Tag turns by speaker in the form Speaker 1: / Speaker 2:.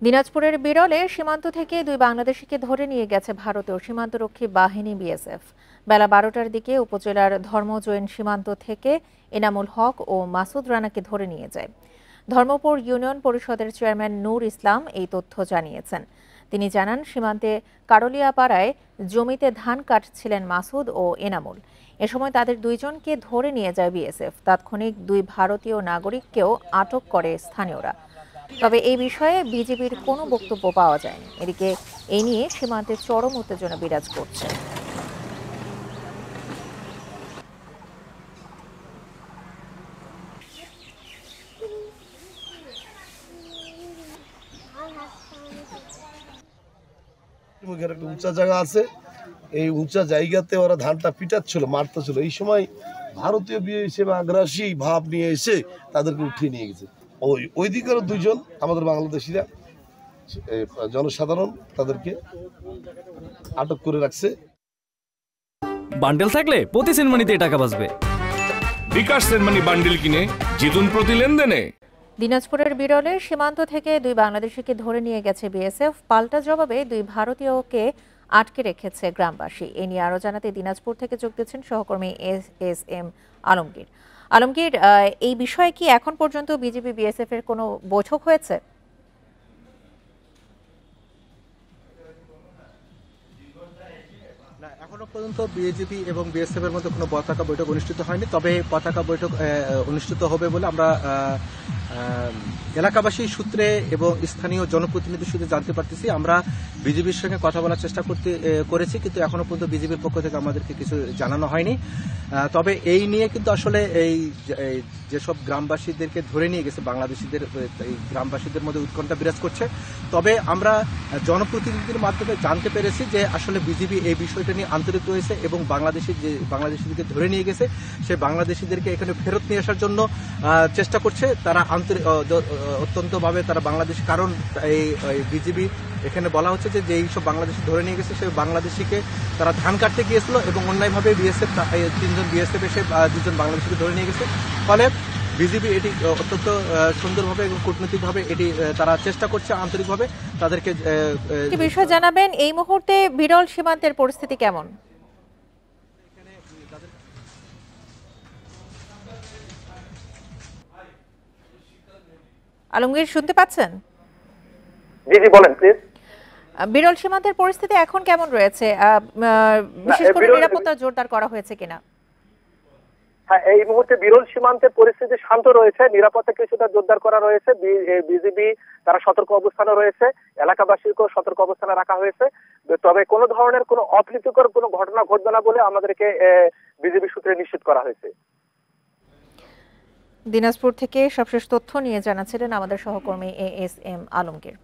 Speaker 1: দিনাজপুরের বিরলে সীমান্ত থেকে দুই বাংলাদেশিকে ধরে নিয়ে গেছে ভারতীয় সীমান্তরক্ষী বাহিনী বিএসএফ। বেলা 12টার দিকে উপজেলার ধর্মজৈন সীমান্ত থেকে এনামুল হক ও মাসুদ রানাকে ধরে নিয়ে যায়। ধর্মপুর ইউনিয়ন পরিষদের চেয়ারম্যান নূর ইসলাম এই তথ্য জানিয়েছেন। তিনি জানান, সীমান্তে কারলিয়াপাড়ায় জমিতে ধান কাটছিলেন মাসুদ ও এনামুল। এ সময় তাদের দুইজনকে ধরে নিয়ে যায় বিএসএফ। তাৎক্ষণিক দুই ভারতীয় নাগরিককেও আটক করে স্থানীয়রা। তবে এই বিষয়ে বিজেপির কোনো বক্তব্য পাওয়া যায়নি। এদিকে এই নিয়ে সীমান্তে চরম উত্তেজনা বিরাজ করছে।
Speaker 2: একটা উঁচা জায়গা আছে, এই উঁচা জায়গাতে ওরা ধানটা পিটাচ্ছিল, মারতেছিল। এই সময় ভারতীয় বিএসএফ আগ্রাসী ভাব নিয়ে এসে তাদেরকে উঠিয়ে নিয়ে গেছে। ওই দিকেরও দুইজন আমাদের বাংলাদেশিরা জনসাধারণ তাদেরকে আটক করে রাখছে।
Speaker 3: বান্ডেল থাকলে প্রতি সেনমানিতে টাকা বাঁচবে।
Speaker 4: বিকাশ সেনমানি বান্ডেল কিনে জিতুন প্রতি লেনদেনে।
Speaker 1: দিনাজপুরের বিরলে সীমান্ত থেকে দুই বাংলাদেশিকে ধরে নিয়ে গেছে বিএসএফ। পাল্টা জবাবে দুই ভারতীয়কে আটকে রেখেছে গ্রামবাসী। এ নিয়ে আরো জানাতে দিনাজপুর থেকে যোগ দিচ্ছেন সহকর্মী এস এম আলমগীর। আলমগীর, এই বিষয়ে কি এখন পর্যন্ত বিজেপি বিএসএফ এর কোনো বৈঠক হয়েছে?
Speaker 5: এখনো পর্যন্ত বিজেপি এবং বিএসএফ এর মধ্যে কোনো পতাকা বৈঠক অনুষ্ঠিত হয়নি। তবে পতাকা বৈঠক অনুষ্ঠিত হবে বলে আমরা এলাকাবাসী সূত্রে এবং স্থানীয় জনপ্রতিনিধি সূত্রে জানতে পারতেছি। আমরা বিজেপির সঙ্গে কথা বলার চেষ্টা করেছি, কিন্তু এখনো পর্যন্ত বিজেপির পক্ষ থেকে আমাদেরকে কিছু জানানো হয়নি। তবে এই নিয়ে কিন্তু আসলে এই যেসব গ্রামবাসীদেরকে ধরে নিয়ে গেছে বাংলাদেশিদের, এই গ্রামবাসীদের মধ্যে উৎকণ্ঠা বিরাজ করছে। তবে আমরা জনপ্রতিনিধিদের মাধ্যমে জানতে পেরেছি যে আসলে বিজেপি এই বিষয়টা নিয়ে আন্তরিক রয়েছে এবং বাংলাদেশিদেরকে ধরে নিয়ে গেছে সেই বাংলাদেশিদেরকে এখানে ফেরত নিয়ে আসার জন্য চেষ্টা করছে। তারা অত্যন্তভাবে তারা বাংলাদেশ, কারণ এই বিজেপি এখানে বলা হচ্ছে যে এইসব বাংলাদেশি ধরে নিয়ে গেছে সেই বাংলাদেশিকে তারা ধান কাটতে গিয়েছিল এবং অন্যায়ভাবে বিএসএফ 3জন বিএসএফ এসে 2জন বাংলাদেশিকে ধরে নিয়ে গেছে। ফলে বিজেপি এটি অত্যন্ত সুন্দরভাবে এবং কূটনৈতিকভাবে এটি তারা চেষ্টা করছে আন্তরিকভাবে তাদেরকে।
Speaker 1: বিষয় জানাবেন, এই মুহূর্তে বিরল সীমান্তের পরিস্থিতি কেমন? আলমগীর, শুনতে পাচ্ছেন?
Speaker 6: জি জি, বলেন প্লিজ।
Speaker 1: বিরল সীমান্তের পরিস্থিতি এখন কেমন রয়েছে? বিশেষ করে নিরাপত্তা জোরদার করা হয়েছে কিনা?
Speaker 6: হ্যাঁ, এই মুহূর্তে বিরল সীমান্তের পরিস্থিতি শান্ত রয়েছে, নিরাপত্তা কিছুটা জোরদার করা রয়েছে। বিজিবি তারা সতর্ক অবস্থানে রয়েছে, এলাকাবাসীকেও সতর্ক অবস্থানে রাখা হয়েছে। তবে কোনো ধরনের কোনো অপ্রীতিকর কোনো ঘটনা ঘটবে না বলে আমাদেরকে বিজিবি সূত্রে নিশ্চিত করা হয়েছে।
Speaker 1: দিনাজপুর থেকে সবশেষ তথ্য নিয়ে জানাচ্ছিলেন আমাদের সহকর্মী এস এম আলমগীর।